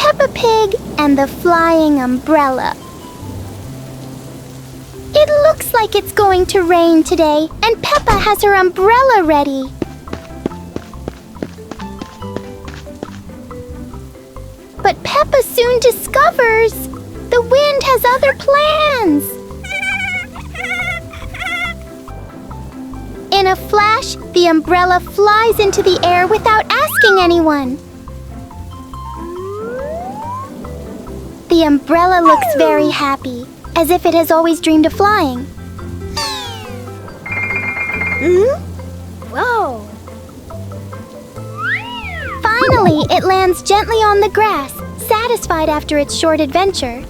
Peppa Pig and the Flying Umbrella. It looks like it's going to rain today, and Peppa has her umbrella ready. But Peppa soon discovers the wind has other plans. In a flash, the umbrella flies into the air without asking anyone. The umbrella looks very happy, as if it has always dreamed of flying. Whoa! Finally, it lands gently on the grass, satisfied after its short adventure.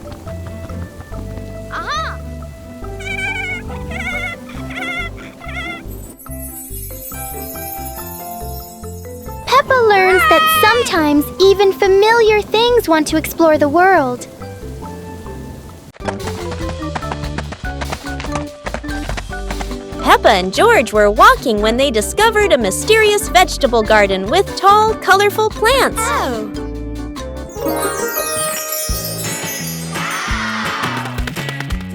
Peppa learns that sometimes even familiar things want to explore the world. Peppa and George were walking when they discovered a mysterious vegetable garden with tall, colorful plants.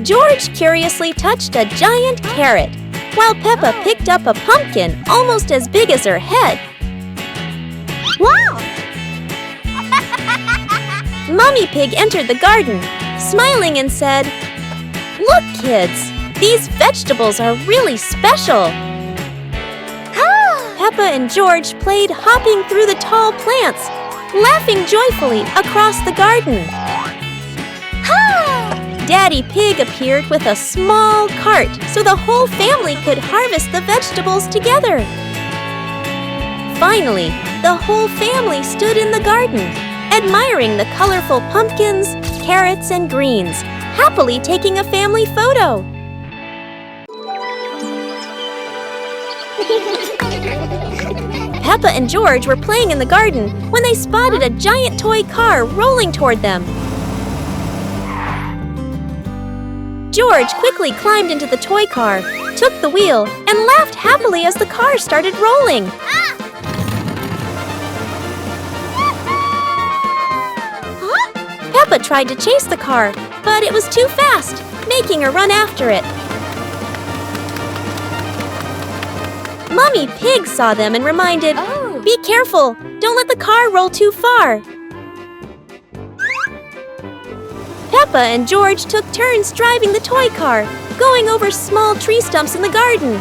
George curiously touched a giant carrot, while Peppa picked up a pumpkin almost as big as her head. Wow! Mummy Pig entered the garden, smiling and said, "Look, kids, these vegetables are really special." Peppa and George played hopping through the tall plants, laughing joyfully across the garden. Daddy Pig appeared with a small cart so the whole family could harvest the vegetables together. Finally, the whole family stood in the garden, admiring the colorful pumpkins, carrots, and greens, happily taking a family photo. Peppa and George were playing in the garden when they spotted a giant toy car rolling toward them. George quickly climbed into the toy car, took the wheel, and laughed happily as the car started rolling. Peppa tried to chase the car, but it was too fast, making her run after it. Mummy Pig saw them and reminded, "Be careful, don't let the car roll too far." Peppa and George took turns driving the toy car, going over small tree stumps in the garden.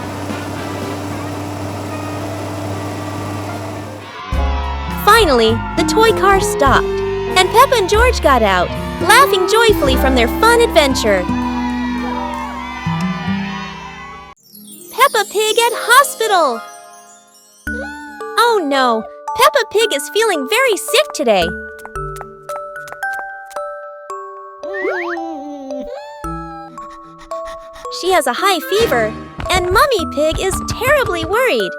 Finally, the toy car stopped, and Peppa and George got out, laughing joyfully from their fun adventure. Peppa Pig at hospital! Oh no, Peppa Pig is feeling very sick today. She has a high fever, and Mummy Pig is terribly worried.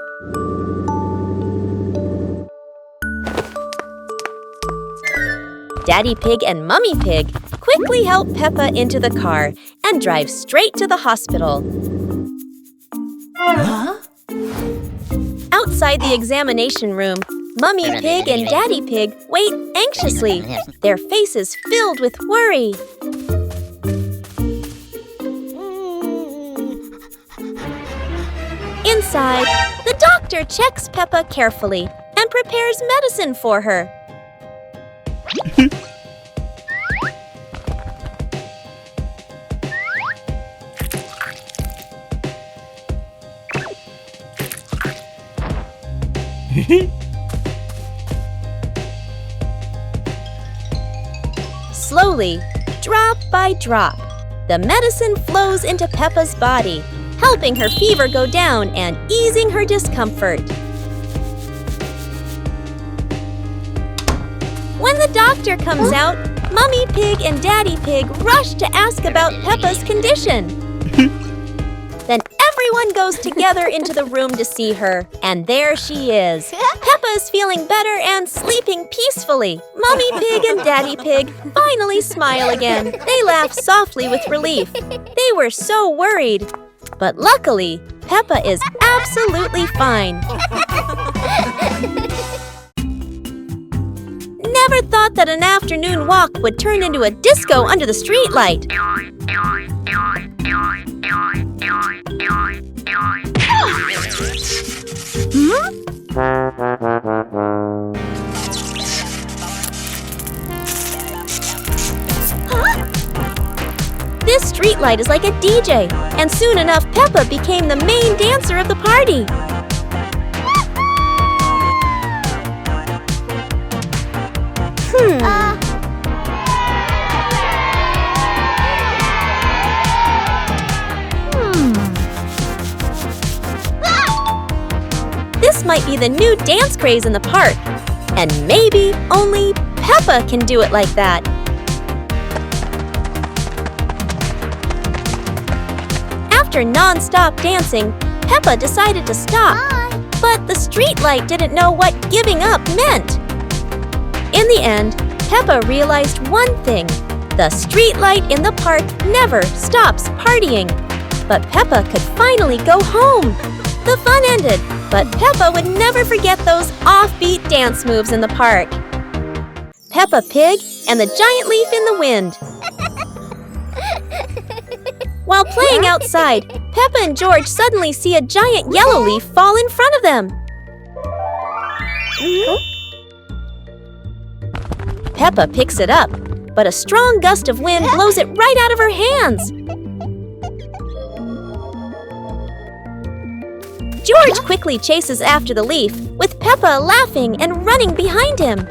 Daddy Pig and Mummy Pig quickly help Peppa into the car and drive straight to the hospital. Outside the examination room, Mummy Pig and Daddy Pig wait anxiously, their faces filled with worry. Inside, the doctor checks Peppa carefully and prepares medicine for her. Slowly, drop by drop, the medicine flows into Peppa's body, helping her fever go down and easing her discomfort. When the doctor comes out, Mummy Pig and Daddy Pig rush to ask about Peppa's condition. Then everyone goes together into the room to see her, and there she is. Peppa is feeling better and sleeping peacefully. Mummy Pig and Daddy Pig finally smile again. They laugh softly with relief. They were so worried. But luckily, Peppa is absolutely fine. never thought that an afternoon walk would turn into a disco under the streetlight. This streetlight is like a DJ, and soon enough Peppa became the main dancer of the party. This might be the new dance craze in the park, and maybe only Peppa can do it like that. After non-stop dancing, Peppa decided to stop. But the streetlight didn't know what giving up meant. In the end, Peppa realized one thing. The streetlight in the park never stops partying. But Peppa could finally go home. The fun ended, but Peppa would never forget those offbeat dance moves in the park. Peppa Pig and the Giant Leaf in the Wind. While playing outside, Peppa and George suddenly see a giant yellow leaf fall in front of them. Peppa picks it up, but a strong gust of wind blows it right out of her hands. George quickly chases after the leaf, with Peppa laughing and running behind him.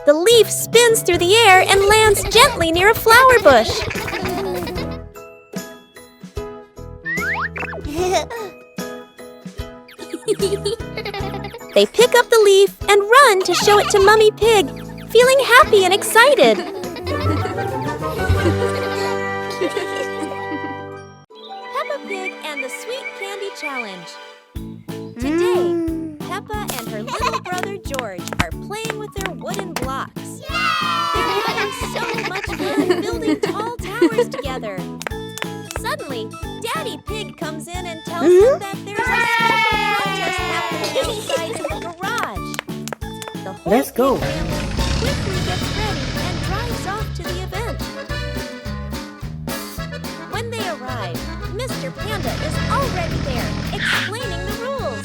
The leaf spins through the air and lands gently near a flower bush. They pick up the leaf and run to show it to Mummy Pig, feeling happy and excited. Peppa Pig and the Sweet Candy Challenge. Today, Peppa and her little brother George are playing with their wooden blocks. They're having so much fun building tall towers together. Suddenly, Daddy Pig comes in and tells them that there's a special contest happening outside in the garage. The whole Let's go. family quickly gets ready and drives off to the event. When they arrive, Mr. Panda is already there, explaining the rules.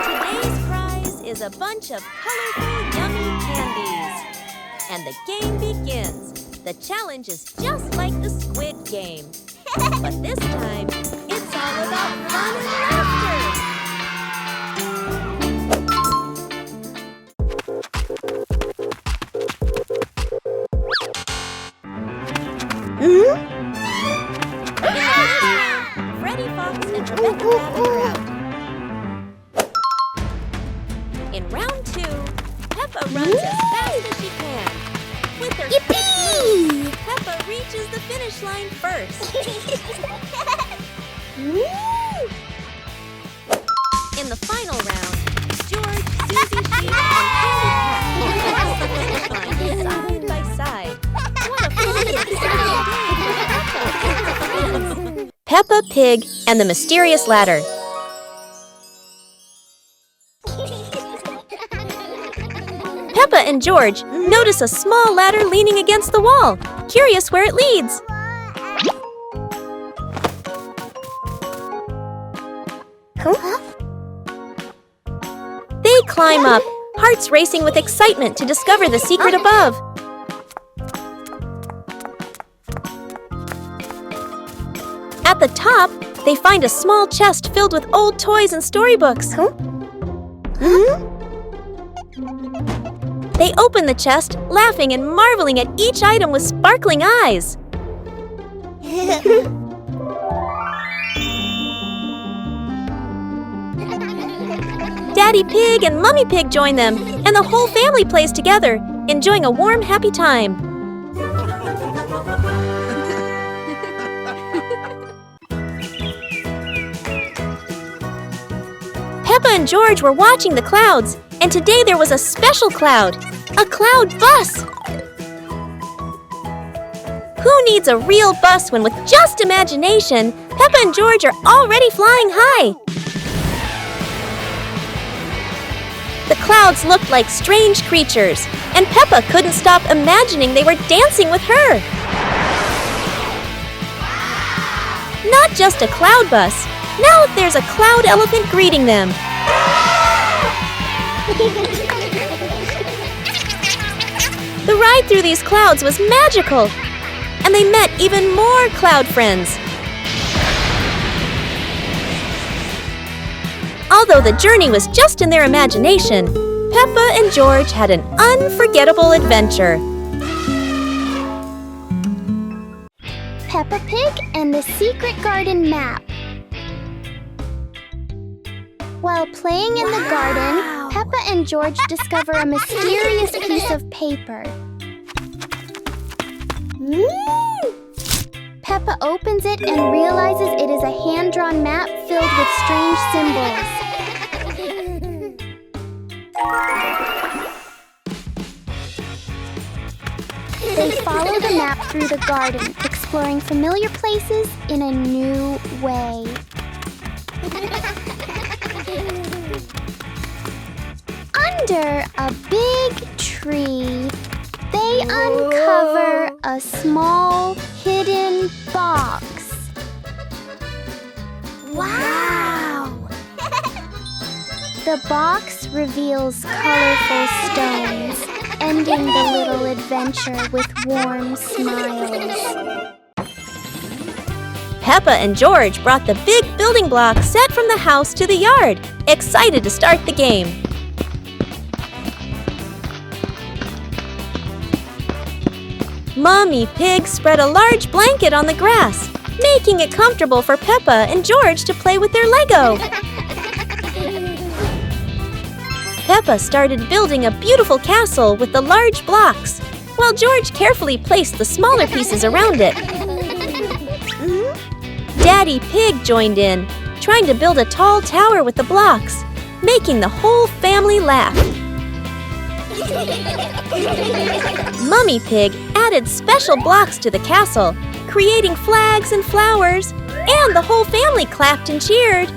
Today's prize is a bunch of colorful, yummy candies. And the game begins. The challenge is just like the Squid Game. But this time, it's all about fun and laughter. In the first round, Freddy Fox and Rebecca Rabbit are out. In round 2, Peppa runs as fast as she can. With her quick moves, Peppa reaches the finish line first. In the final round, George, Susie Sheep, and Candy Cat will side by side. What a fun and exciting day for Peppa! Peppa Pig and the Mysterious Ladder. Peppa and George notice a small ladder leaning against the wall, curious where it leads. They climb up, hearts racing with excitement to discover the secret above. At the top, they find a small chest filled with old toys and storybooks. They open the chest, laughing and marveling at each item with sparkling eyes. Daddy Pig and Mummy Pig join them, and the whole family plays together, enjoying a warm, happy time. Peppa and George were watching the clouds, And today there was a special cloud, a cloud bus. Who needs a real bus when with just imagination, Peppa and George are already flying high? The clouds looked like strange creatures, and Peppa couldn't stop imagining they were dancing with her. Not just a cloud bus, now there's a cloud elephant greeting them. The ride through these clouds was magical, and they met even more cloud friends. Although the journey was just in their imagination, Peppa and George had an unforgettable adventure. Peppa Pig and the Secret Garden Map. While playing in the garden, Peppa and George discover a mysterious piece of paper. Peppa opens it and realizes it is a hand-drawn map filled with strange symbols. They follow the map through the garden, exploring familiar places in a new way. Under a big tree, they uncover a small hidden box. Wow! The box reveals colorful stones, ending the little adventure with warm smiles. Peppa and George brought the big building block set from the house to the yard, excited to start the game. Mommy Pig spread a large blanket on the grass, making it comfortable for Peppa and George to play with their Lego. Peppa started building a beautiful castle with the large blocks, while George carefully placed the smaller pieces around it. Daddy Pig joined in, trying to build a tall tower with the blocks, making the whole family laugh. Mummy Pig added special blocks to the castle, creating flags and flowers, and the whole family clapped and cheered.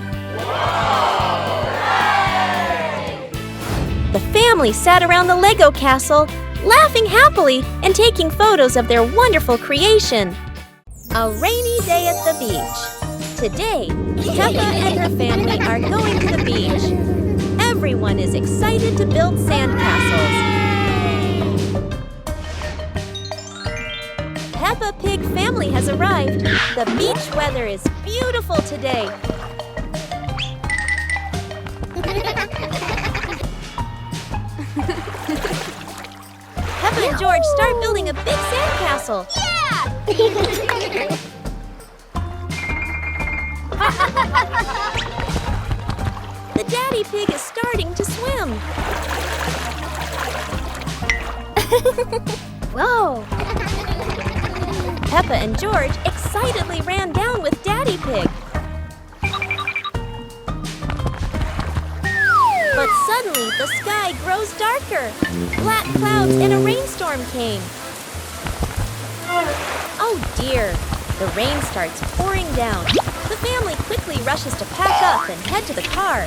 The family sat around the Lego castle, laughing happily and taking photos of their wonderful creation. A rainy day at the beach. Today, Peppa and her family are going to the beach. Everyone is excited to build sandcastles. Peppa Pig family has arrived. The beach weather is beautiful today. Peppa and George start building a big sandcastle. Yeah! The Daddy Pig is starting to swim. Whoa! Peppa and George excitedly ran down with Daddy Pig. But suddenly, the sky grows darker. Black clouds and a rainstorm came. Oh dear, the rain starts pouring down. The family quickly rushes to pack up and head to the car.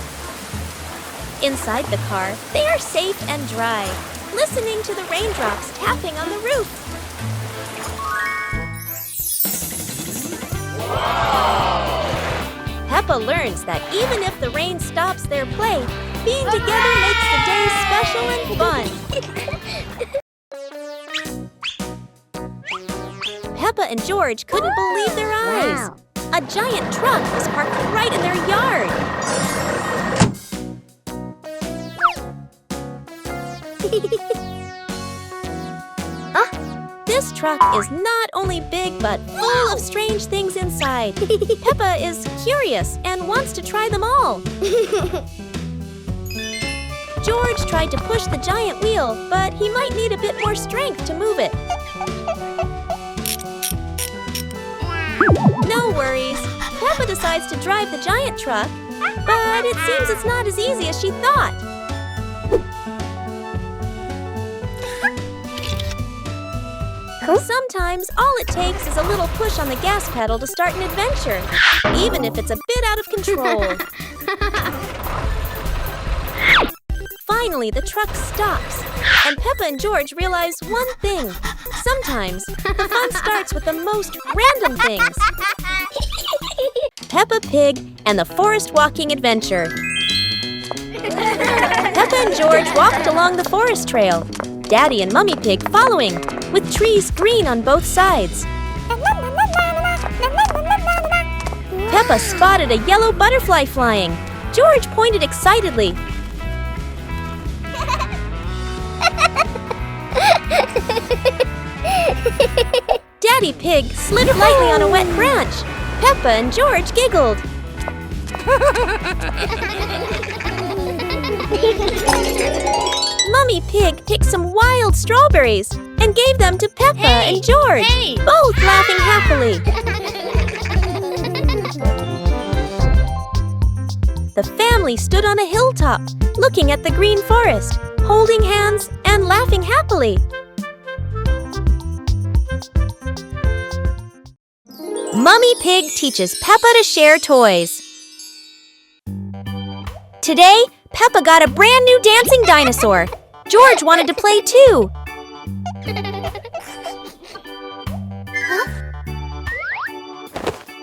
Inside the car, they are safe and dry, listening to the raindrops tapping on the roof. Peppa learns that even if the rain stops their play, being together makes the day special and fun. Peppa and George couldn't believe their eyes. Wow. A giant truck was parked right in their yard. This truck is not only big but full of strange things inside. Peppa is curious and wants to try them all. George tried to push the giant wheel, but he might need a bit more strength to move it. No worries. Peppa decides to drive the giant truck, but it seems it's not as easy as she thought. Sometimes all it takes is a little push on the gas pedal to start an adventure, even if it's a bit out of control. Finally, the truck stops, and Peppa and George realize one thing. Sometimes, the fun starts with the most random things. Peppa Pig and the Forest Walking Adventure. Peppa and George walked along the forest trail, Daddy and Mummy Pig following, with trees green on both sides. Peppa spotted a yellow butterfly flying. George pointed excitedly. Daddy Pig slid lightly on a wet branch. Peppa and George giggled. Mummy Pig picked some wild strawberries and gave them to Peppa and George, both laughing happily. The family stood on a hilltop, looking at the green forest, holding hands and laughing happily. Mummy Pig teaches Peppa to share toys. Today, Peppa got a brand new dancing dinosaur. George wanted to play too.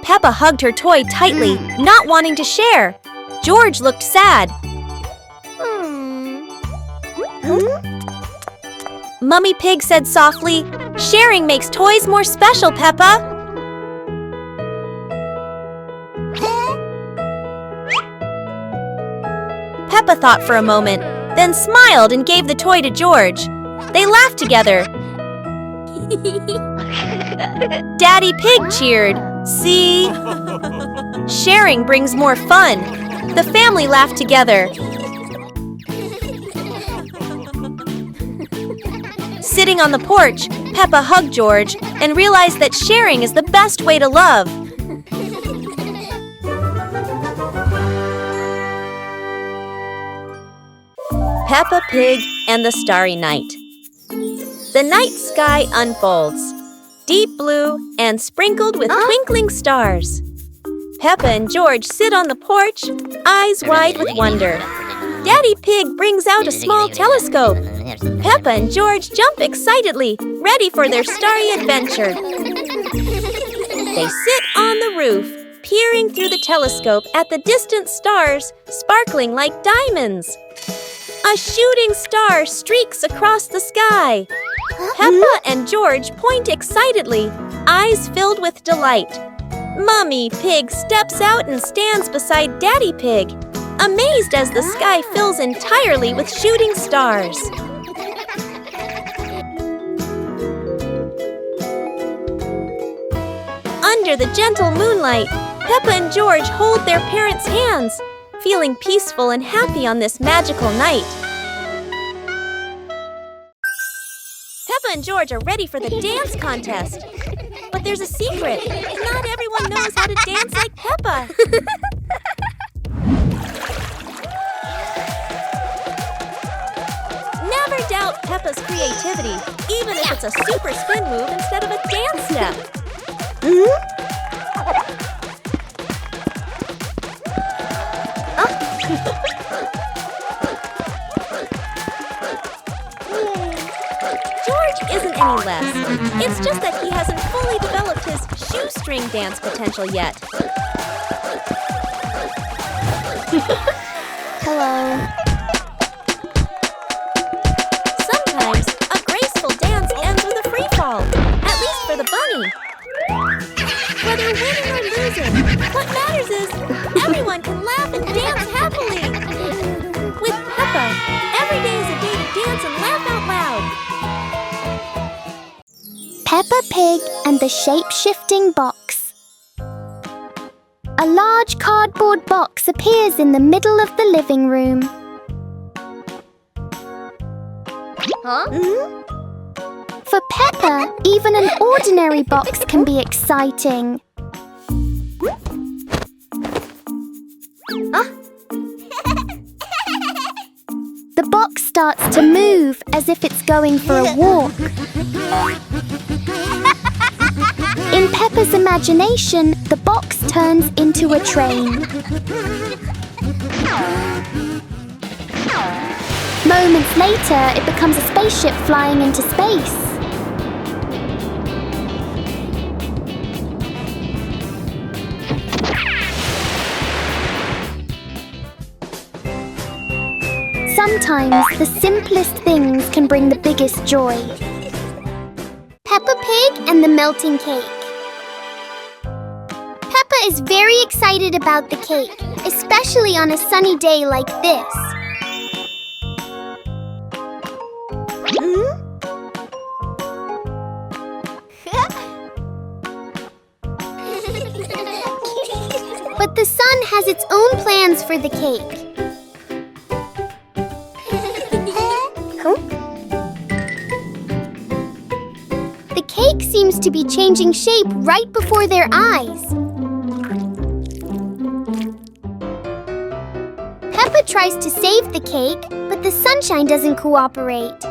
Peppa hugged her toy tightly, not wanting to share. George looked sad. Mummy Pig said softly, "Sharing makes toys more special, Peppa." Peppa thought for a moment, then smiled and gave the toy to George. They laughed together. Daddy Pig cheered. "See? Sharing brings more fun." The family laughed together. Sitting on the porch, Peppa hugged George and realized that sharing is the best way to love. Peppa Pig and the Starry Night. The night sky unfolds, deep blue and sprinkled with twinkling stars. Peppa and George sit on the porch, eyes wide with wonder. Daddy Pig brings out a small telescope. Peppa and George jump excitedly, ready for their starry adventure. They sit on the roof, peering through the telescope at the distant stars, sparkling like diamonds. A shooting star streaks across the sky. Peppa and George point excitedly, eyes filled with delight. Mummy Pig steps out and stands beside Daddy Pig, amazed as the sky fills entirely with shooting stars. Under the gentle moonlight, Peppa and George hold their parents' hands, feeling peaceful and happy on this magical night. Peppa and George are ready for the dance contest. But there's a secret. Not everyone knows how to dance like Peppa. Never doubt Peppa's creativity, even if it's a super spin move instead of a dance step. George isn't any less. It's just that he hasn't fully developed his shoestring dance potential yet. Hello. Sometimes, a graceful dance ends with a free fall, at least for the bunny. Whether winning or losing, what matters is everyone can laugh and dance happily. With Peppa, every day is a day to dance and laugh out loud. Peppa Pig and the Shape-Shifting Box. A large cardboard box appears in the middle of the living room. For Peppa, even an ordinary box can be exciting. The box starts to move as if it's going for a walk. In Peppa's imagination, the box turns into a train. Moments later, it becomes a spaceship flying into space. Sometimes the simplest things can bring the biggest joy. Peppa Pig and the melting cake. Peppa is very excited about the cake, especially on a sunny day like this. But the sun has its own plans for the cake. The cake seems to be changing shape right before their eyes. Peppa tries to save the cake, but the sunshine doesn't cooperate.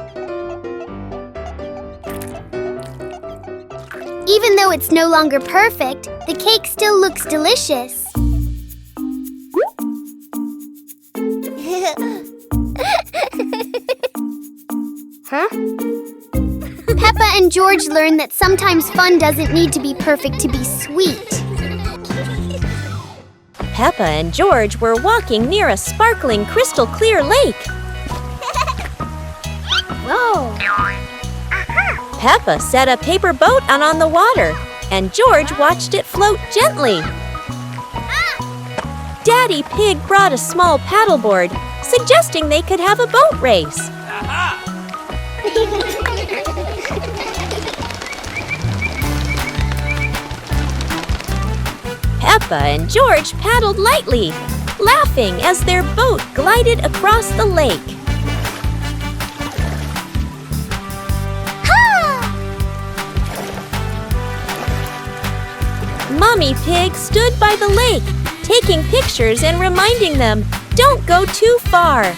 Even though it's no longer perfect, the cake still looks delicious. Huh? Peppa and George learn that sometimes fun doesn't need to be perfect to be sweet. Peppa and George were walking near a sparkling crystal clear lake. Whoa! Peppa set a paper boat out on the water, and George watched it float gently. Daddy Pig brought a small paddleboard, suggesting they could have a boat race. Peppa and George paddled lightly, laughing as their boat glided across the lake. Mommy Pig stood by the lake, taking pictures and reminding them, "Don't go too far."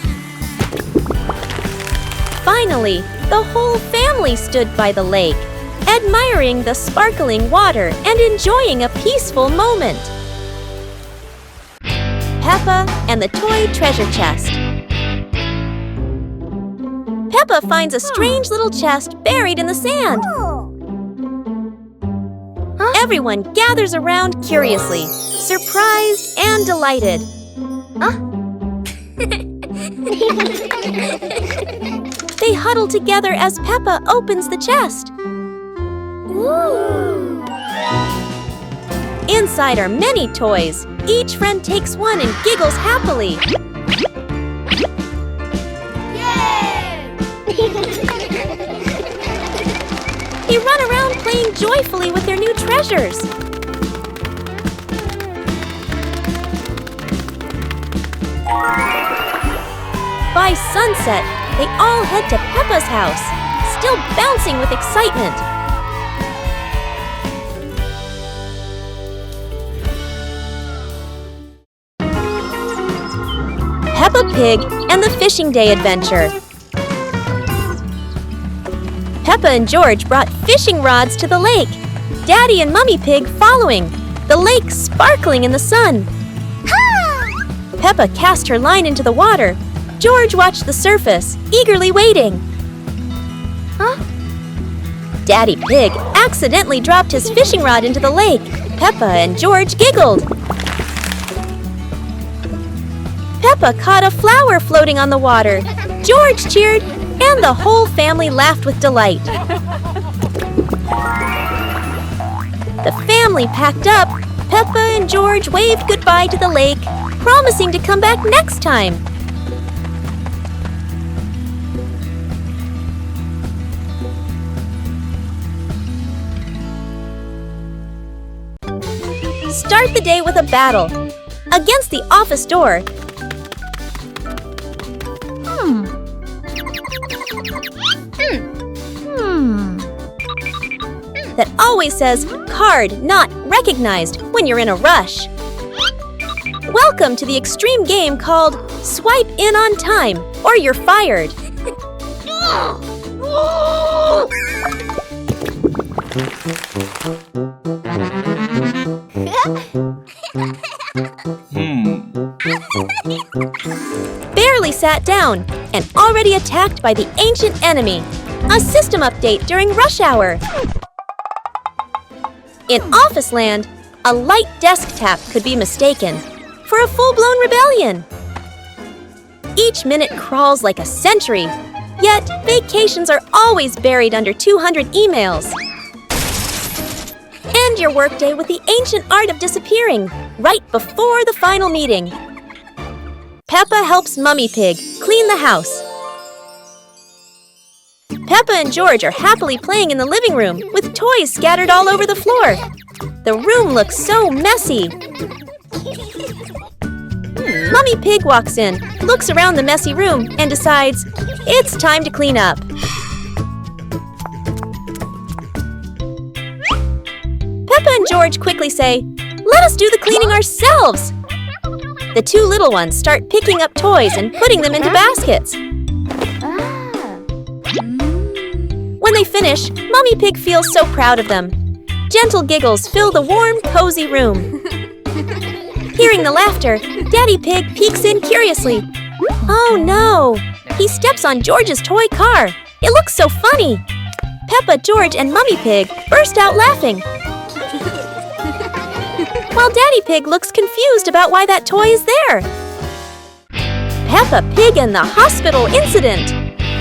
Finally, the whole family stood by the lake, admiring the sparkling water and enjoying a peaceful moment. Peppa and the toy treasure chest. Peppa finds a strange little chest buried in the sand. Everyone gathers around curiously, surprised and delighted. They huddle together as Peppa opens the chest. Ooh. Inside are many toys. Each friend takes one and giggles happily. They run around playing joyfully with their new treasures. By sunset, they all head to Peppa's house, still bouncing with excitement. Peppa Pig and the Fishing Day Adventure. Peppa and George brought fishing rods to the lake, Daddy and Mummy Pig following, the lake sparkling in the sun. Peppa cast her line into the water. George watched the surface, eagerly waiting. Daddy Pig accidentally dropped his fishing rod into the lake. Peppa and George giggled. Peppa caught a flower floating on the water. George cheered, and the whole family laughed with delight. The family packed up. Peppa and George waved goodbye to the lake, promising to come back next time. Start the day with a battle. Against the office door. That always says, "Card not recognized," when you're in a rush. Welcome to the extreme game called Swipe In on Time, or you're fired. sat down and already attacked by the ancient enemy. A system update during rush hour. In Office Land, a light desk tap could be mistaken for a full-blown rebellion. Each minute crawls like a century, yet vacations are always buried under 200 emails. End your workday with the ancient art of disappearing right before the final meeting. Peppa helps Mummy Pig clean the house. Peppa and George are happily playing in the living room with toys scattered all over the floor. The room looks so messy. Mummy Pig walks in, looks around the messy room, and decides it's time to clean up. Peppa and George quickly say, "Let us do the cleaning ourselves." The two little ones start picking up toys and putting them into baskets. When they finish, Mummy Pig feels so proud of them. Gentle giggles fill the warm, cozy room. Hearing the laughter, Daddy Pig peeks in curiously. Oh no! He steps on George's toy car. It looks so funny. Peppa, George, and Mummy Pig burst out laughing. While Daddy Pig looks confused about why that toy is there. Peppa Pig and the hospital incident.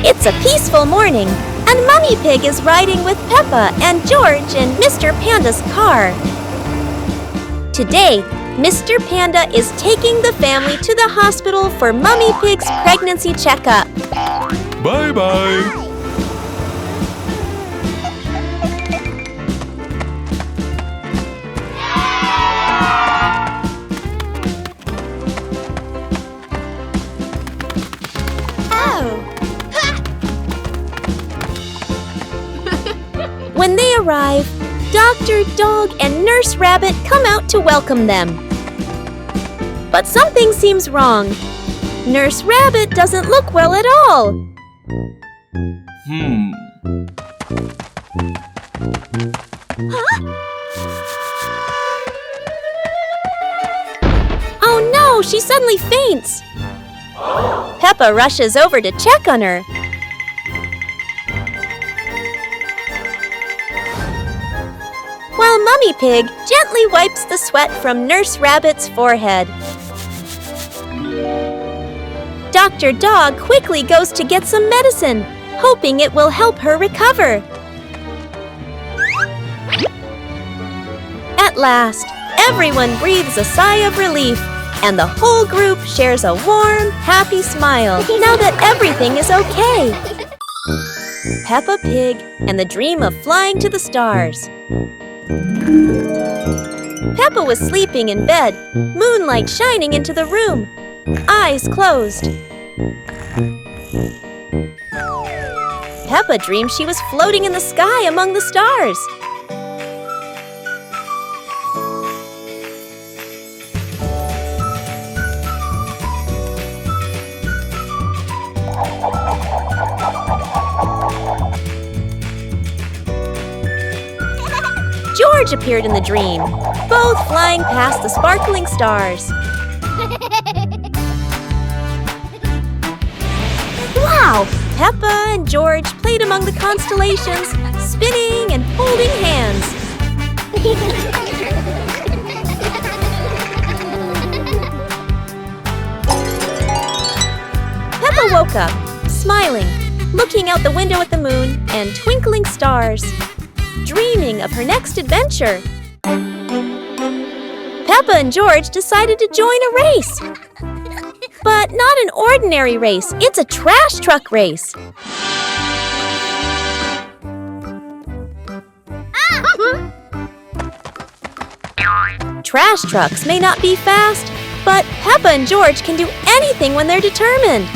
It's a peaceful morning, and Mummy Pig is riding with Peppa and George in Mr. Panda's car. Today, Mr. Panda is taking the family to the hospital for Mummy Pig's pregnancy checkup. Bye-bye. When they arrive, Dr. Dog and Nurse Rabbit come out to welcome them. But something seems wrong. Nurse Rabbit doesn't look well at all. Oh no, she suddenly faints. Peppa rushes over to check on her. While Mummy Pig gently wipes the sweat from Nurse Rabbit's forehead. Dr. Dog quickly goes to get some medicine, hoping it will help her recover. At last, everyone breathes a sigh of relief, and the whole group shares a warm, happy smile now that everything is okay. Peppa Pig and the dream of flying to the stars. Peppa was sleeping in bed, moonlight shining into the room, eyes closed. Peppa dreamed she was floating in the sky among the stars. George appeared in the dream, both flying past the sparkling stars. Wow! Peppa and George played among the constellations, spinning and holding hands. Peppa woke up, smiling, looking out the window at the moon and twinkling stars, dreaming of her next adventure. Peppa and George decided to join a race. But not an ordinary race, it's a trash truck race. Trash trucks may not be fast, but Peppa and George can do anything when they're determined.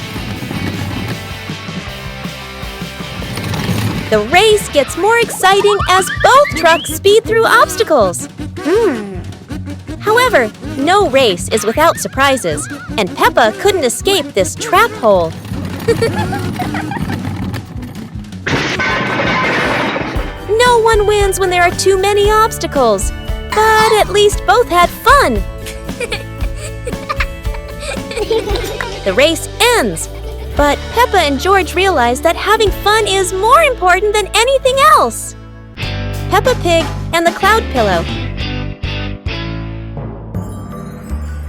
The race gets more exciting as both trucks speed through obstacles. However, no race is without surprises, and Peppa couldn't escape this trap hole. No one wins when there are too many obstacles, but at least both had fun. The race ends, But Peppa and George realize that having fun is more important than anything else. Peppa Pig and the Cloud Pillow.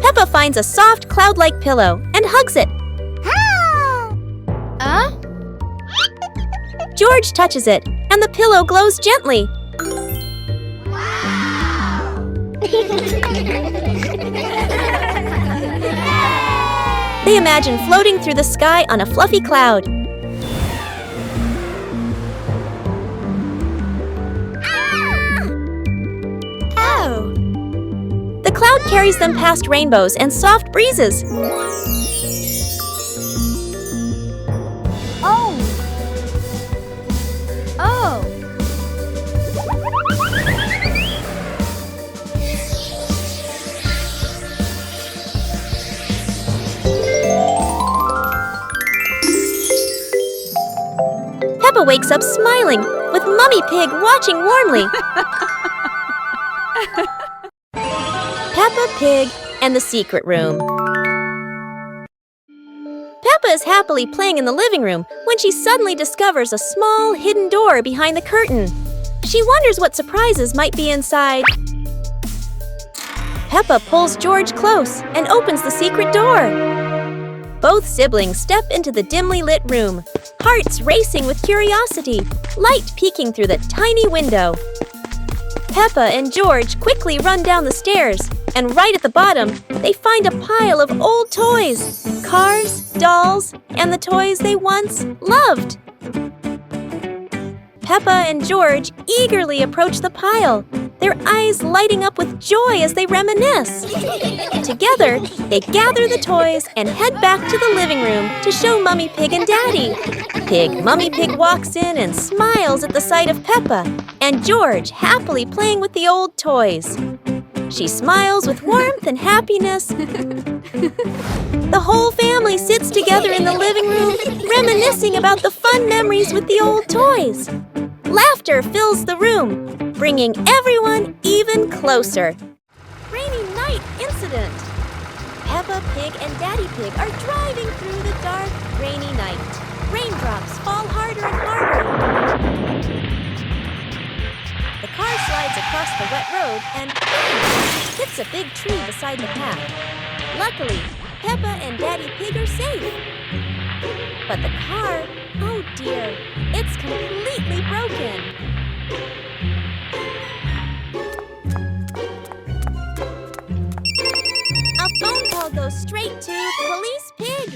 Peppa finds a soft cloud-like pillow and hugs it. George touches it, and the pillow glows gently. They imagine floating through the sky on a fluffy cloud. Oh! The cloud carries them past rainbows and soft breezes. Peppa wakes up smiling, with Mummy Pig watching warmly. Peppa Pig and the Secret Room. Peppa is happily playing in the living room when she suddenly discovers a small, hidden door behind the curtain. She wonders what surprises might be inside. Peppa pulls George close and opens the secret door. Both siblings step into the dimly lit room, hearts racing with curiosity, light peeking through the tiny window. Peppa and George quickly run down the stairs, and right at the bottom, they find a pile of old toys, cars, dolls, and the toys they once loved. Peppa and George eagerly approach the pile, their eyes lighting up with joy as they reminisce. Together, they gather the toys and head back to the living room to show Mummy Pig and Daddy. Mummy Pig walks in and smiles at the sight of Peppa and George happily playing with the old toys. She smiles with warmth and happiness. The whole family sits together in the living room, reminiscing about the fun memories with the old toys. Laughter fills the room, bringing everyone even closer. Rainy night incident. Peppa Pig and Daddy Pig are driving through the dark, rainy night. Raindrops fall harder and harder. The car slides across the wet road and hits a big tree beside the path. Luckily, Peppa and Daddy Pig are safe. But the car, oh dear, it's completely broken. A phone call goes straight to Police Pig.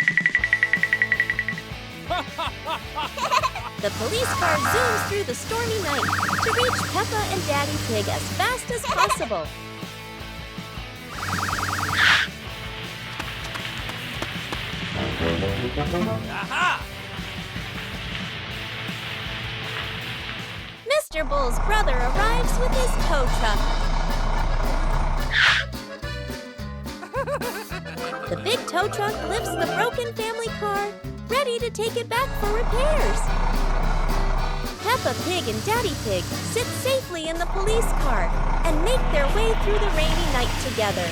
The police car zooms through the stormy night to reach Peppa and Daddy Pig as fast as possible. Aha! Mr. Bull's brother arrives with his tow truck. The big tow truck lifts the broken family car, ready to take it back for repairs. Peppa Pig and Daddy Pig sit safely in the police car and make their way through the rainy night together.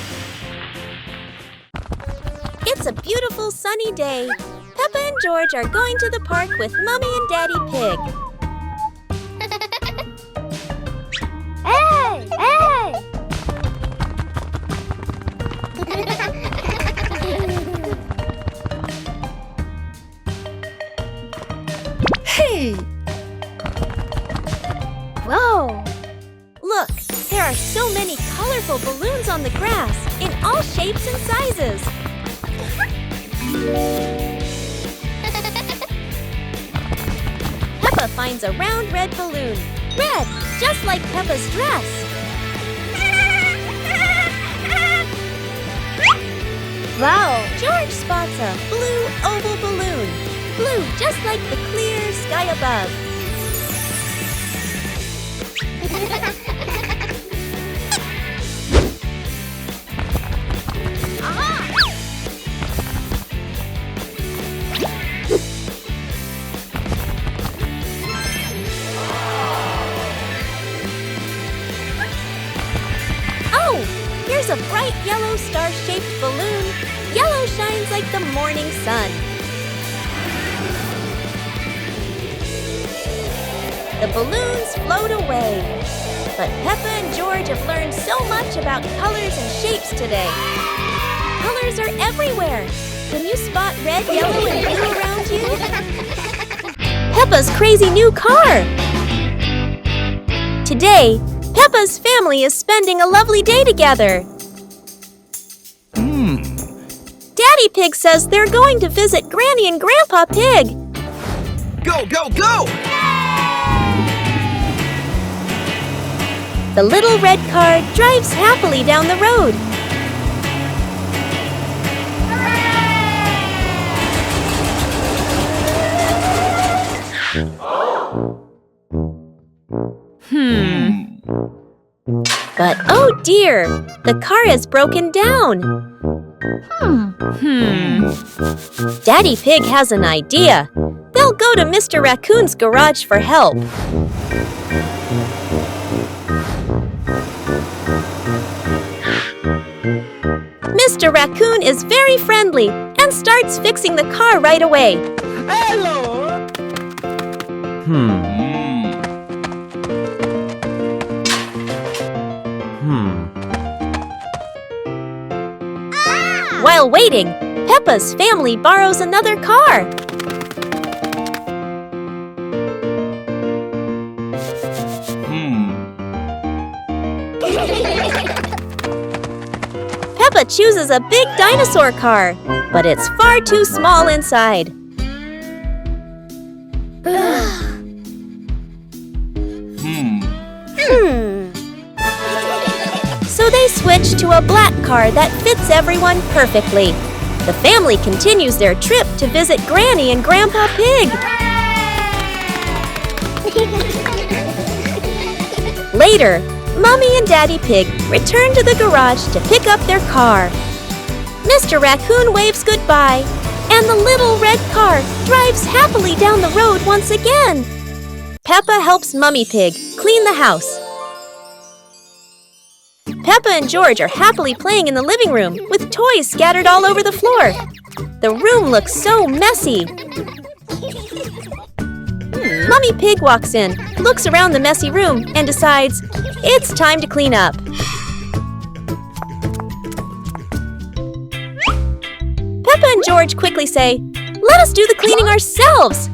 It's a beautiful sunny day. Peppa and George are going to the park with Mummy and Daddy Pig. Hey! Hey! Hey! Whoa! Look, there are so many colorful balloons on the grass in all shapes and sizes. Peppa finds a round red balloon. Red, just like Peppa's dress. Wow! George spots a blue oval balloon. Blue, just like the clear sky above. Oh, here's a bright yellow star-shaped balloon. Yellow shines like the morning sun. The balloons float away. But Peppa and George have learned so much about colors and shapes today. Colors are everywhere. Can you spot red, yellow, and blue around you? Peppa's crazy new car. Today, Peppa's family is spending a lovely day together. Daddy Pig says they're going to visit Granny and Grandpa Pig. Go, go, go! The little red car drives happily down the road. But oh dear, the car is broken down. Daddy Pig has an idea. They'll go to Mr. Raccoon's garage for help. Mr. Raccoon is very friendly and starts fixing the car right away. Hello! While waiting, Peppa's family borrows another car. Peppa chooses a big dinosaur car, but it's far too small inside. So they switch to a black car that fits everyone perfectly. The family continues their trip to visit Granny and Grandpa Pig. Later, Mommy and Daddy Pig return to the garage to pick up their car. Mr. Raccoon waves goodbye, and the little red car drives happily down the road once again. Peppa helps Mummy Pig clean the house. Peppa and George are happily playing in the living room with toys scattered all over the floor. The room looks so messy. Mummy Pig walks in, looks around the messy room, and decides it's time to clean up. Peppa and George quickly say, "Let us do the cleaning ourselves."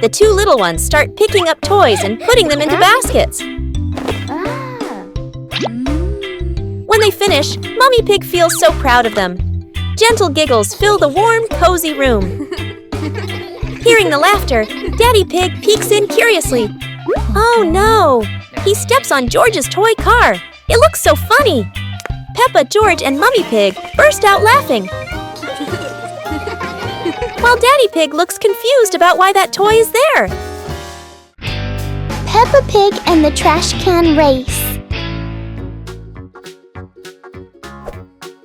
The two little ones start picking up toys and putting them into baskets. When they finish, Mummy Pig feels so proud of them. Gentle giggles fill the warm, cozy room. Hearing the laughter, Daddy Pig peeks in curiously. Oh no! He steps on George's toy car. It looks so funny. Peppa, George, and Mummy Pig burst out laughing. While Daddy Pig looks confused about why that toy is there. Peppa Pig and the Trash Can Race.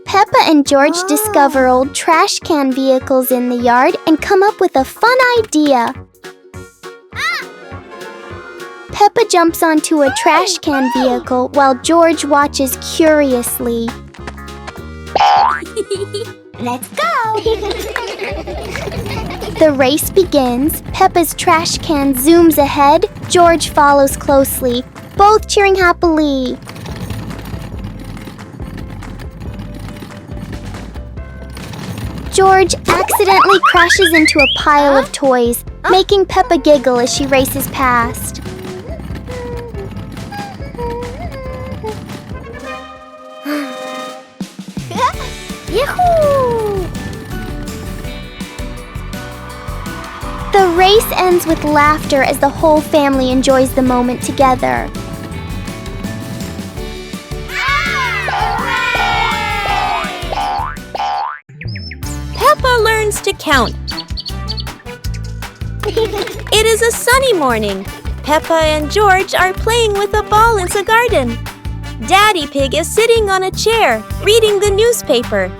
Peppa and George discover old trash can vehicles in the yard and come up with a fun idea. Peppa jumps onto a trash can vehicle while George watches curiously. Let's go! The race begins. Peppa's trash can zooms ahead. George follows closely, both cheering happily. George accidentally crashes into a pile of toys, making Peppa giggle as she races past. Yahoo! The race ends with laughter as the whole family enjoys the moment together. Peppa learns to count. It is a sunny morning. Peppa and George are playing with a ball in the garden. Daddy Pig is sitting on a chair, reading the newspaper.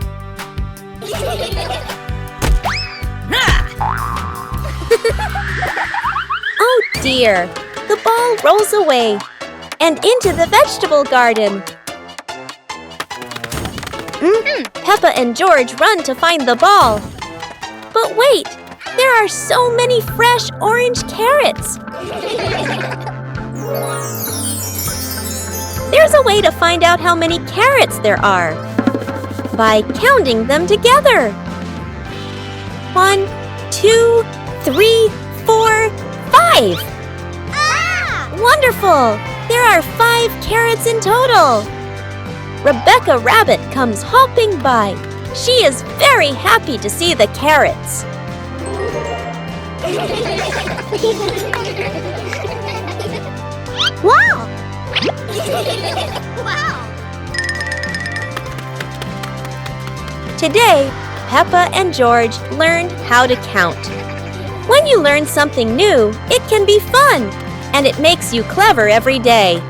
Oh dear, the ball rolls away and into the vegetable garden. Peppa and George run to find the ball. But wait, There are so many fresh orange carrots. There's a way to find out how many carrots there are by counting them together. 1, 2, 3, 4, 5. Wonderful! There are 5 carrots in total. Rebecca Rabbit comes hopping by. She is very happy to see the carrots. Wow! Today, Peppa and George learned how to count. When you learn something new, it can be fun, and it makes you clever every day.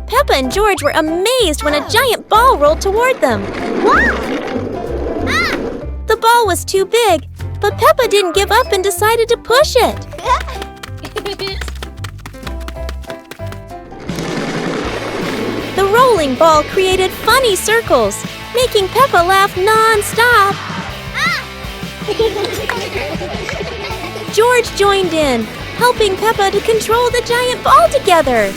Peppa and George were amazed when a giant ball rolled toward them. The ball was too big, but Peppa didn't give up and decided to push it. The rolling ball created funny circles, making Peppa laugh non-stop. George joined in, helping Peppa to control the giant ball together.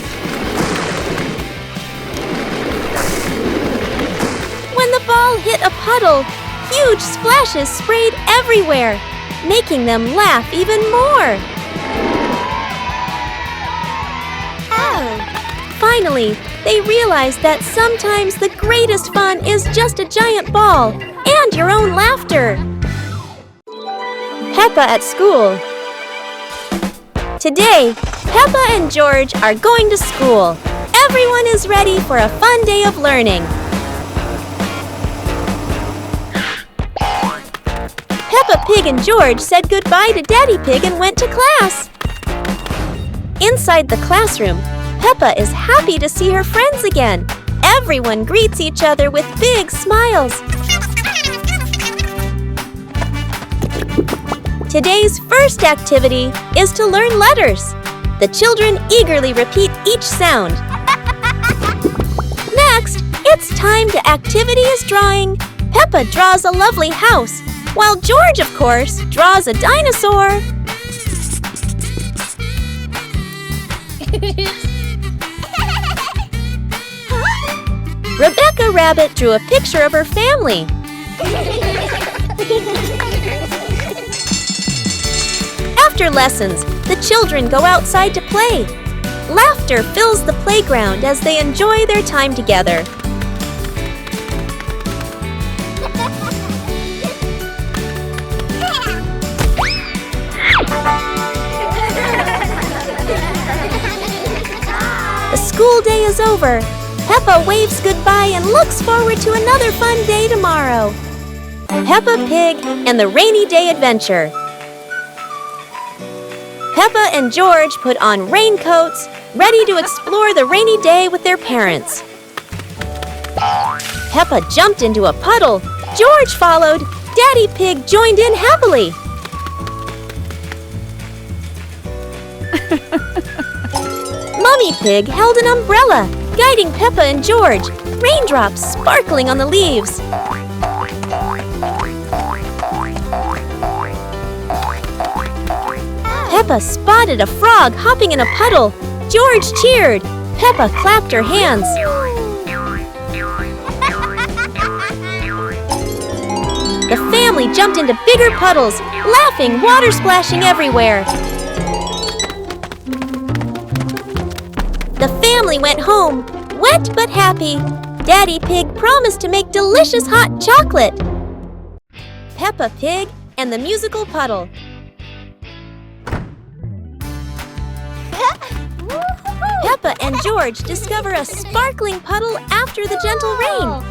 When the ball hit a puddle, huge splashes sprayed everywhere, making them laugh even more. Finally, they realized that sometimes the greatest fun is just a giant ball and your own laughter. Peppa at school. Today, Peppa and George are going to school. Everyone is ready for a fun day of learning. Peppa Pig and George said goodbye to Daddy Pig and went to class. Inside the classroom, Peppa is happy to see her friends again. Everyone greets each other with big smiles. Today's first activity is to learn letters. The children eagerly repeat each sound. Next, it's time to activities drawing. Peppa draws a lovely house, while George, of course, draws a dinosaur. Rebecca Rabbit drew a picture of her family. After lessons, the children go outside to play. Laughter fills the playground as they enjoy their time together. The school day is over. Peppa waves goodbye and looks forward to another fun day tomorrow. Peppa Pig and the Rainy Day Adventure. Peppa and George put on raincoats, ready to explore the rainy day with their parents. Peppa jumped into a puddle. George followed. Daddy Pig joined in happily. Mummy Pig held an umbrella, guiding Peppa and George, raindrops sparkling on the leaves. Peppa spotted a frog hopping in a puddle. George cheered. Peppa clapped her hands. The family jumped into bigger puddles, laughing, water splashing everywhere. The family went home, wet but happy. Daddy Pig promised to make delicious hot chocolate. Peppa Pig and the Musical Puddle. Peppa and George discover a sparkling puddle after the gentle rain.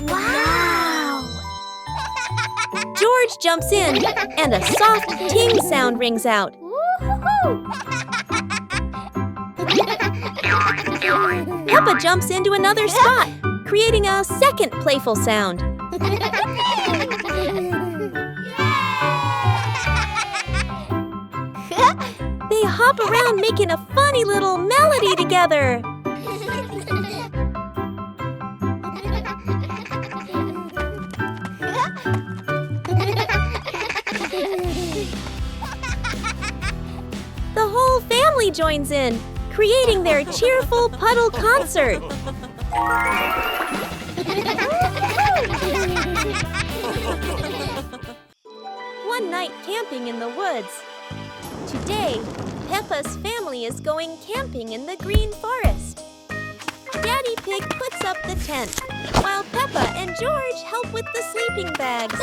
Wow! George jumps in, and a soft ting sound rings out. Peppa jumps into another spot, creating a second playful sound. They hop around making a funny little melody together. The whole family joins in, creating their cheerful puddle concert. One night camping in the woods. Today, Peppa's family is going camping in the green forest. Daddy Pig puts up the tent, while Peppa and George help with the sleeping bags.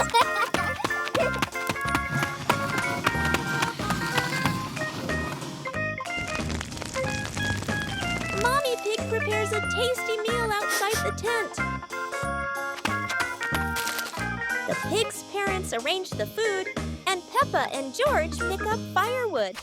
Mommy Pig prepares a tasty meal outside the tent. The pig's parents arrange the food, and Peppa and George pick up firewood.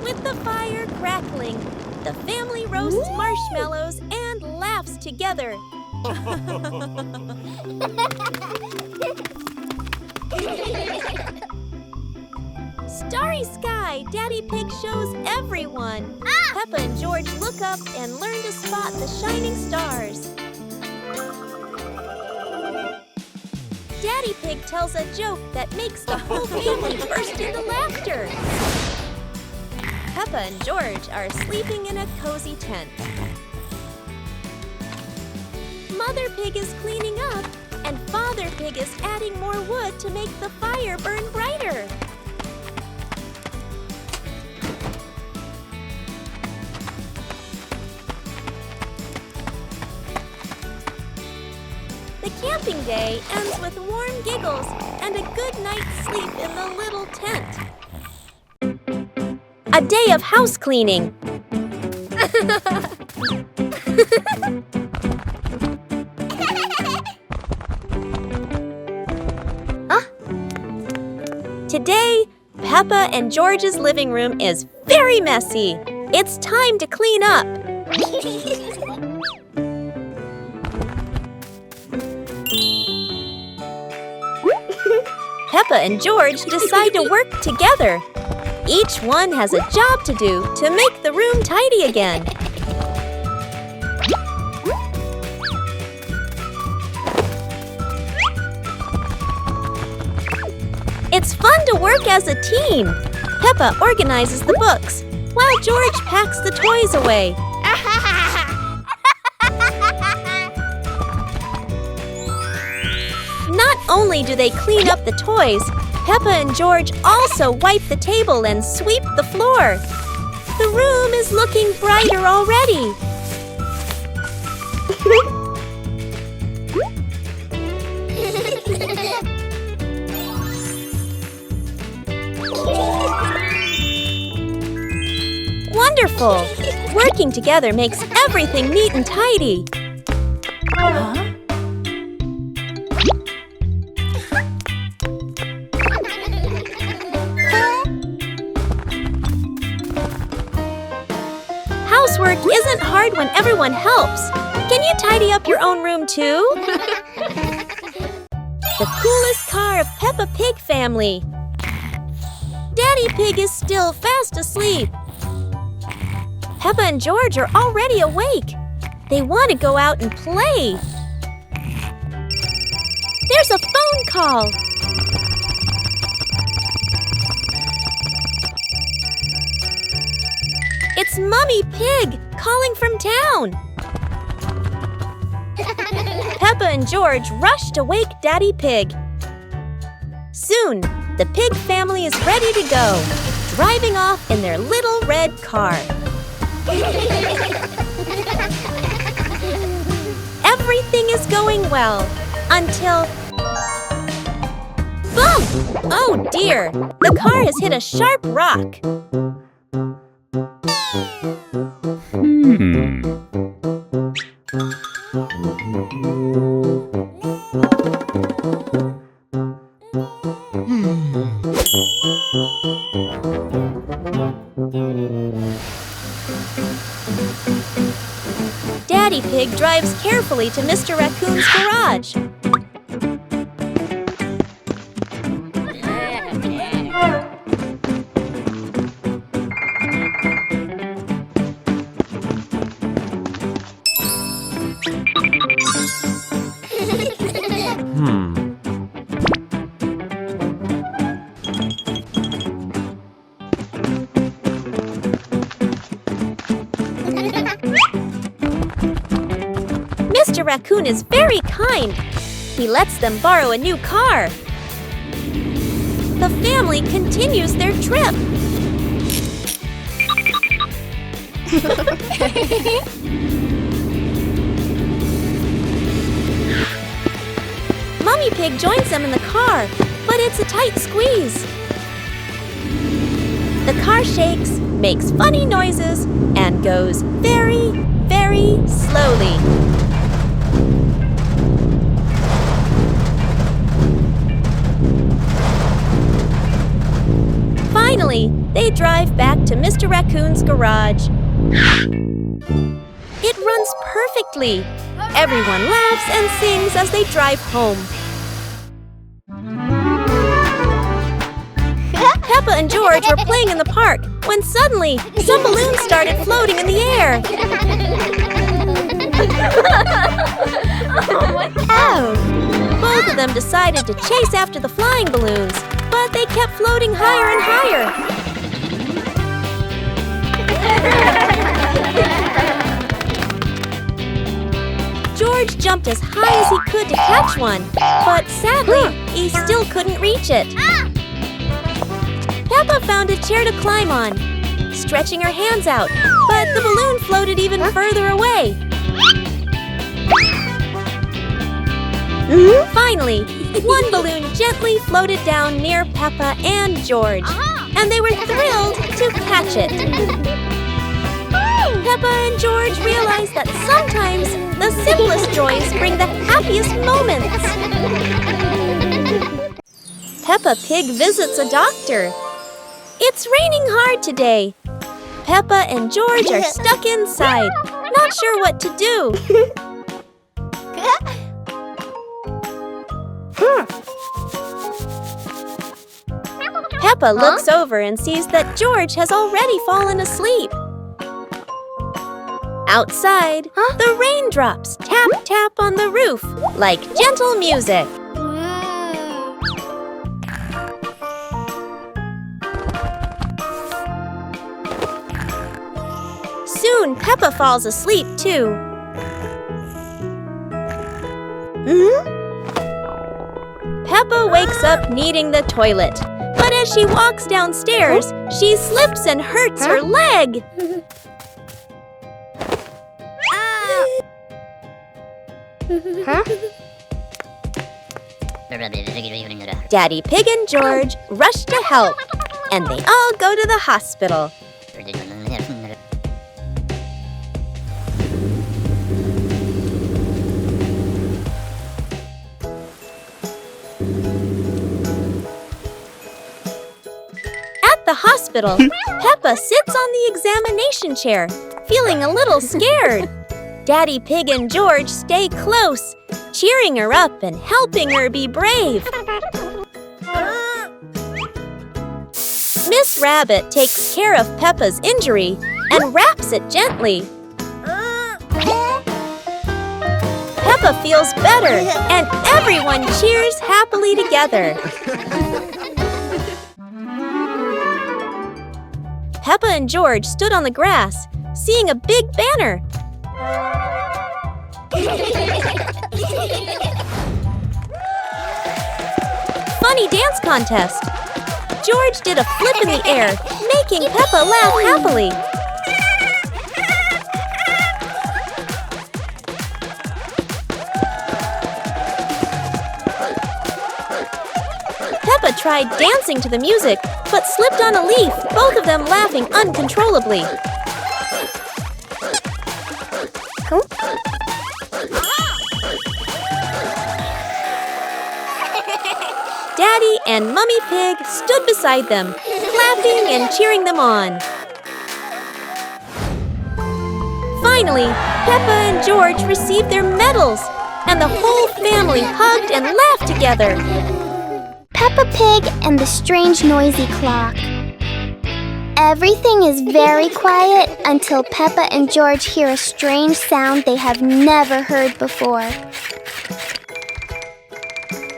With the fire crackling, the family roasts marshmallows and laughs together. Starry sky, Daddy Pig shows everyone. Peppa and George look up and learn to spot the shining stars. Daddy Pig tells a joke that makes the whole family burst into laughter. Peppa and George are sleeping in a cozy tent. Mother Pig is cleaning up, and Father Pig is adding more wood to make the fire burn brighter. The camping day ends with warm giggles and a good night's sleep in the little tent. A day of house cleaning. Today, Peppa and George's living room is very messy. It's time to clean up. Peppa and George decide to work together. Each one has a job to do to make the room tidy again. It's fun to work as a team. Peppa organizes the books, while George packs the toys away. Not only do they clean up the toys, Peppa and George also wipe the table and sweep the floor. The room is looking brighter already. Wonderful! Working together makes everything neat and tidy. Housework isn't hard when everyone helps. Can you tidy up your own room too? The coolest car of Peppa Pig family. Daddy Pig is still fast asleep. Peppa and George are already awake. They want to go out and play. There's a phone call. It's Mummy Pig calling from town. Peppa and George rush to wake Daddy Pig. Soon, the pig family is ready to go, driving off in their little red car. Everything is going well until... Bump! Oh dear! The car has hit a sharp rock. drives carefully to Mr. Raccoon's garage. Mr. Raccoon is very kind. He lets them borrow a new car. The family continues their trip. Mummy Pig joins them in the car, but it's a tight squeeze. The car shakes, makes funny noises, and goes very, very slowly. Finally, they drive back to Mr. Raccoon's garage. It runs perfectly. Everyone laughs and sings as they drive home. Peppa and George were playing in the park when suddenly some balloons started floating in the air. Both of them decided to chase after the flying balloons, but they kept floating higher and higher. George jumped as high as he could to catch one, but sadly, he still couldn't reach it. Peppa found a chair to climb on, stretching her hands out, but the balloon floated even further away. Finally, one balloon gently floated down near Peppa and George, and they were thrilled to catch it. Peppa and George realized that sometimes the simplest joys bring the happiest moments. Peppa Pig visits a doctor. It's raining hard today. Peppa and George are stuck inside, not sure what to do. Peppa looks over and sees that George has already fallen asleep. Outside, the raindrops tap tap on the roof like gentle music. Soon, Peppa falls asleep too. Peppa wakes up needing the toilet, but as she walks downstairs, she slips and hurts her leg. Daddy Pig and George rush to help, and they all go to the hospital. At the hospital, Peppa sits on the examination chair, feeling a little scared. Daddy Pig and George stay close, cheering her up and helping her be brave. Miss Rabbit takes care of Peppa's injury and wraps it gently. Peppa feels better, and everyone cheers happily together. Peppa and George stood on the grass, seeing a big banner. Funny dance contest. George did a flip in the air, making Peppa laugh happily. Peppa tried dancing to the music, but slipped on a leaf, both of them laughing uncontrollably. Daddy and Mummy Pig stood beside them, clapping and cheering them on. Finally, Peppa and George received their medals, and the whole family hugged and laughed together. Peppa Pig and the strange noisy clock. Everything is very quiet until Peppa and George hear a strange sound they have never heard before.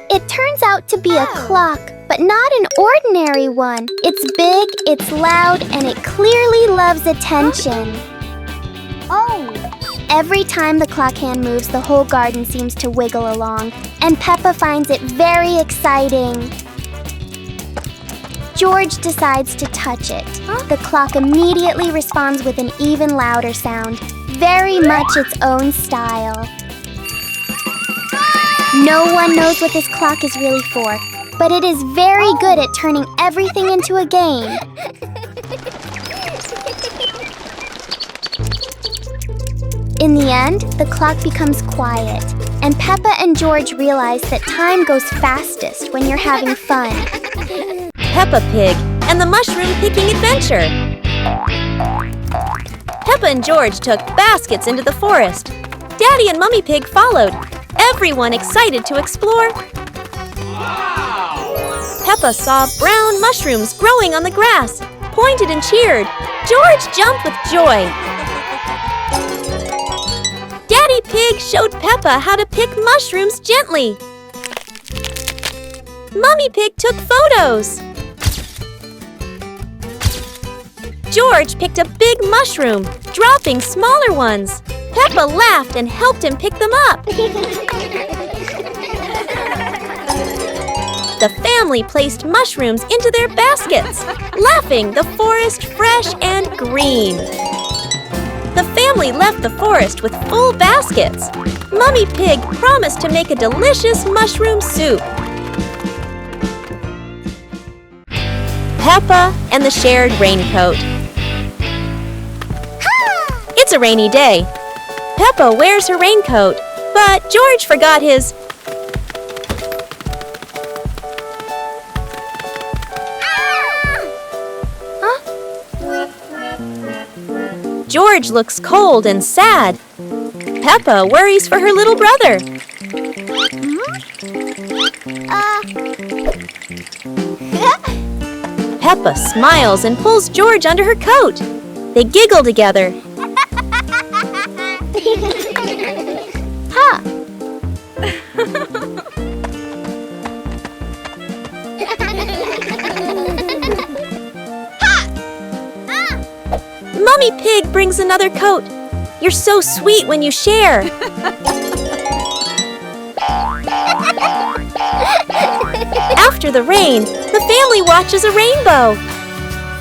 It turns out to be a clock, but not an ordinary one. It's big, it's loud, and it clearly loves attention. Oh! Every time the clock hand moves, the whole garden seems to wiggle along, and Peppa finds it very exciting. George decides to touch it. The clock immediately responds with an even louder sound, very much its own style. No one knows what this clock is really for, but it is very good at turning everything into a game. In the end, the clock becomes quiet, and Peppa and George realize that time goes fastest when you're having fun. Peppa Pig and the Mushroom Picking Adventure. Peppa and George took baskets into the forest. Daddy and Mummy Pig followed, everyone excited to explore. Peppa saw brown mushrooms growing on the grass, pointed and cheered. George jumped with joy. Daddy Pig showed Peppa how to pick mushrooms gently. Mummy Pig took photos. George picked a big mushroom, dropping smaller ones. Peppa laughed and helped him pick them up. The family placed mushrooms into their baskets, laughing, the forest fresh and green. The family left the forest with full baskets. Mummy Pig promised to make a delicious mushroom soup. Peppa and the shared raincoat. It's a rainy day. Peppa wears her raincoat, but George forgot his. George looks cold and sad. Peppa worries for her little brother. Peppa smiles and pulls George under her coat. They giggle together. Ha! Mummy Pig brings another coat. You're so sweet when you share. After the rain, the family watches a rainbow.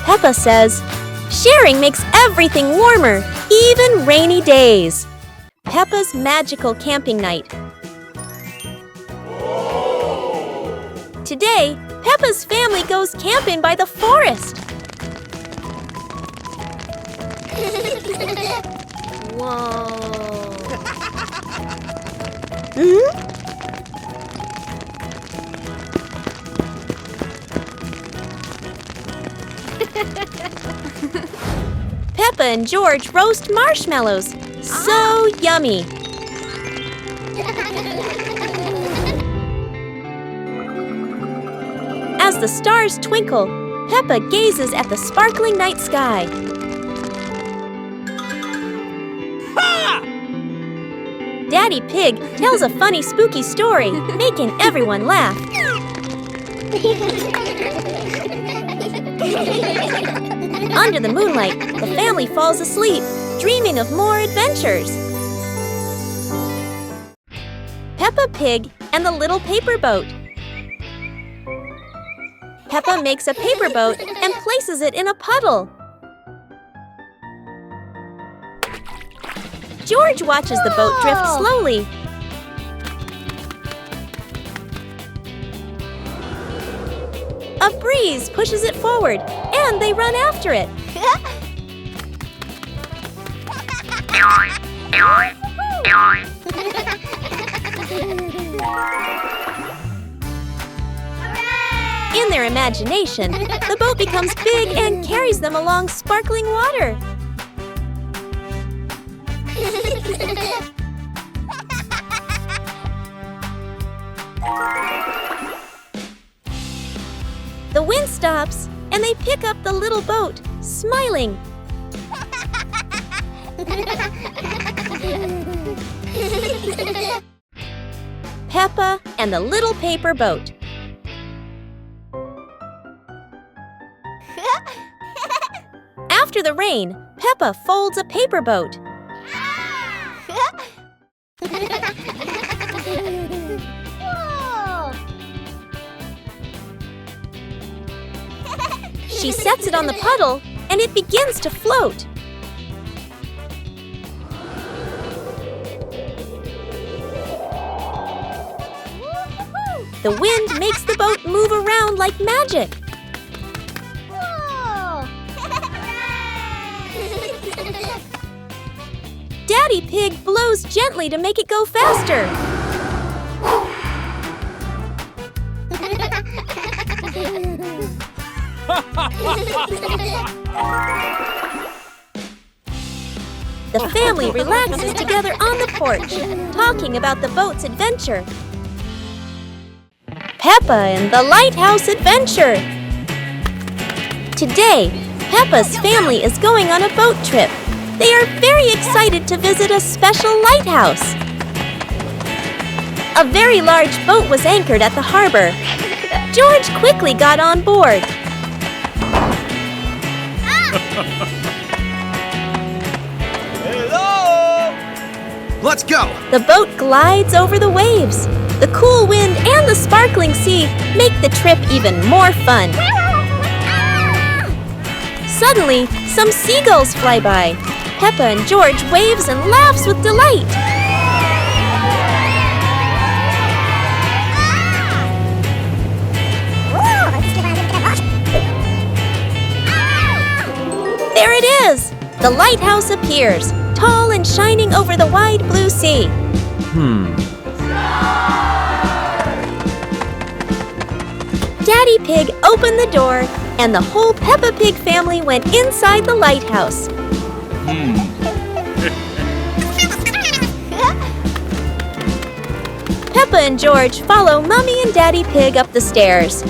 Peppa says, sharing makes everything warmer, even rainy days. Peppa's magical camping night. Today, Peppa's family goes camping by the forest. Whoa! Peppa and George roast marshmallows. So yummy. As the stars twinkle, Peppa gazes at the sparkling night sky. Daddy Pig tells a funny, spooky story, making everyone laugh. Under the moonlight, the family falls asleep, dreaming of more adventures. Peppa Pig and the Little Paper Boat. Peppa makes a paper boat and places it in a puddle. George watches the boat drift slowly. A breeze pushes it forward, and they run after it. In their imagination, the boat becomes big and carries them along sparkling water. The wind stops, and they pick up the little boat, smiling. Peppa and the little paper boat. After the rain, Peppa folds a paper boat. She sets it on the puddle, and it begins to float. The wind makes the boat move around like magic. Daddy Pig blows gently to make it go faster. The family relaxes together on the porch, talking about the boat's adventure. Peppa and the Lighthouse Adventure. Today, Peppa's family is going on a boat trip. They are very excited to visit a special lighthouse. A very large boat was anchored at the harbor. George quickly got on board. Hello! Let's go! The boat glides over the waves. The cool wind and the sparkling sea make the trip even more fun. Suddenly, some seagulls fly by. Peppa and George waves and laughs with delight. There it is! The lighthouse appears, tall and shining over the wide blue sea. Daddy Pig opened the door, and the whole Peppa Pig family went inside the lighthouse. Peppa and George follow Mummy and Daddy Pig up the stairs.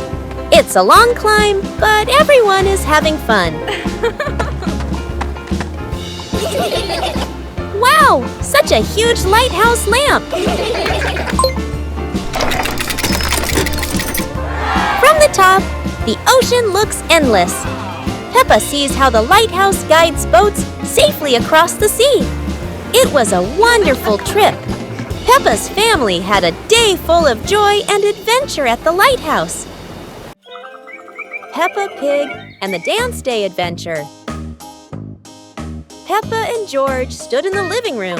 It's a long climb, but everyone is having fun. Wow! Such a huge lighthouse lamp! From the top, the ocean looks endless. Peppa sees how the lighthouse guides boats safely across the sea. It was a wonderful trip. Peppa's family had a day full of joy and adventure at the lighthouse. Peppa Pig and the Dance Day Adventure. Peppa and George stood in the living room.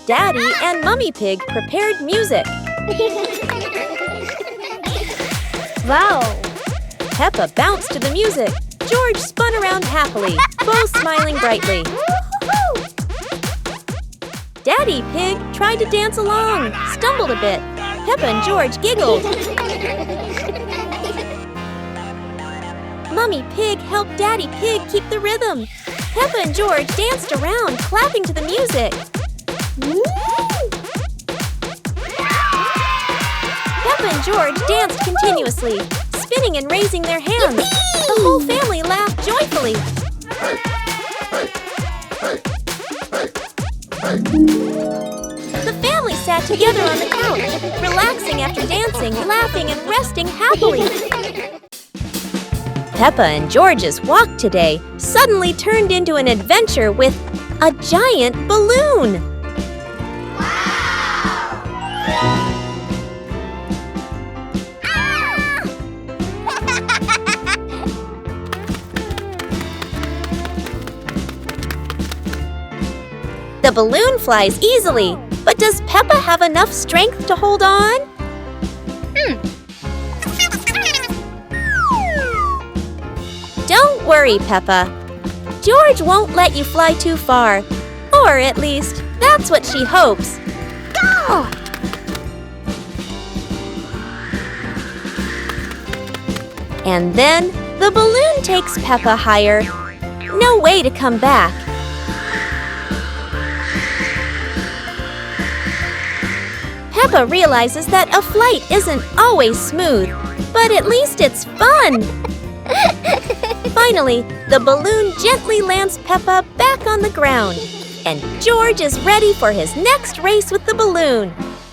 Daddy and Mummy Pig prepared music. Wow! Peppa bounced to the music. George spun around happily, both smiling brightly. Daddy Pig tried to dance along, stumbled a bit. Peppa and George giggled. Mummy Pig helped Daddy Pig keep the rhythm. Peppa and George danced around, clapping to the music. Peppa and George danced continuously, spinning and raising their hands. The whole family laughed joyfully. The family sat together on the couch, relaxing after dancing, laughing, and resting happily. Peppa and George's walk today suddenly turned into an adventure with a giant balloon. The balloon flies easily, but does Peppa have enough strength to hold on? Don't worry, Peppa. George won't let you fly too far. Or at least, that's what she hopes. Go! And then, the balloon takes Peppa higher. No way to come back. Peppa realizes that a flight isn't always smooth, but at least it's fun. Finally, the balloon gently lands Peppa back on the ground, and George is ready for his next race with the balloon.